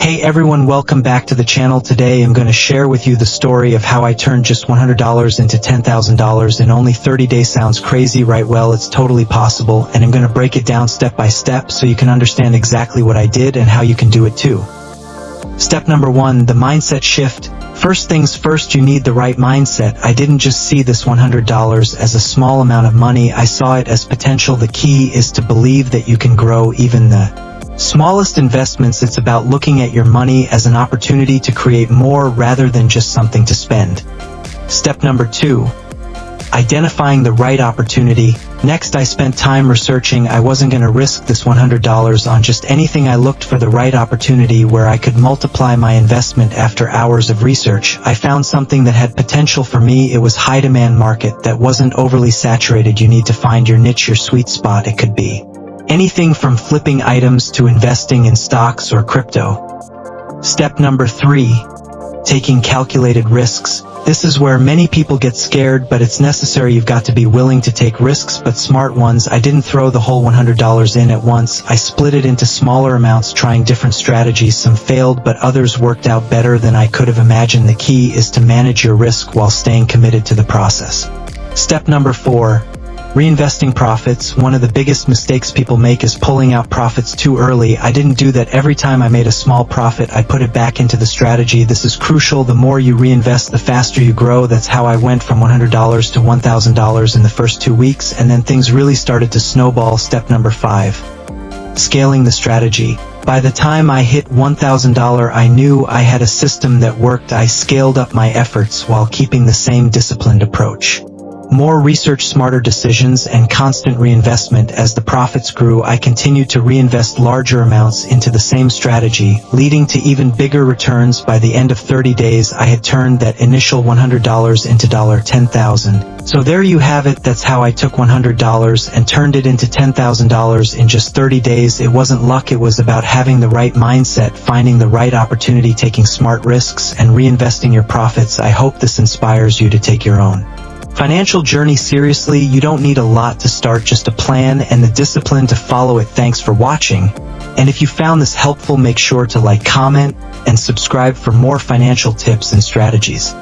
Hey everyone, welcome back to the channel. Today I'm going to share with you the story of how I turned just $100 into $10,000 in only 30 days. Sounds crazy, right? Well, it's totally possible, and I'm going to break it down step by step so you can understand exactly what I did and how you can do it too. Step number 1, the mindset shift. First things first, you need the right mindset. I didn't just see this $100 as a small amount of money, I saw it as potential. The key is to believe that you can grow even the smallest investments. It's about looking at your money as an opportunity to create more rather than just something to spend. Step number 2, identifying the right opportunity. Next, I spent time researching. I wasn't going to risk this $100 on just anything. I looked for the right opportunity where I could multiply my investment. After hours of research, I found something that had potential for me. It was high demand market that wasn't overly saturated. You need to find your niche, your sweet spot. It could be anything from flipping items to investing in stocks or crypto. Step number 3, taking calculated risks. This is where many people get scared, but it's necessary. You've got to be willing to take risks, but smart ones. I didn't throw the whole $100 in at once. I split it into smaller amounts, trying different strategies. Some failed, but others worked out better than I could have imagined. The key is to manage your risk while staying committed to the process. Step number 4, reinvesting profits. One of the biggest mistakes people make is pulling out profits too early. I didn't do that. Every time I made a small profit, I put it back into the strategy. This is crucial. The more you reinvest, the faster you grow. That's how I went from $100 to $1,000 in the first 2 weeks, and then things really started to snowball. Step number 5, scaling the strategy. By the time I hit $1,000, I knew I had a system that worked. I scaled up my efforts while keeping the same disciplined approach. More research, smarter decisions, and constant reinvestment. As the profits grew, I continued to reinvest larger amounts into the same strategy, leading to even bigger returns. By the end of 30 days, I had turned that initial $100 into $10,000. So there you have it. That's how I took $100 and turned it into $10,000 in just 30 days. It wasn't luck, it was about having the right mindset, finding the right opportunity, taking smart risks, and reinvesting your profits. I hope this inspires you to take your own financial journey seriously. You don't need a lot to start, just a plan and the discipline to follow it. Thanks for watching, and if you found this helpful, make sure to like, comment, and subscribe for more financial tips and strategies.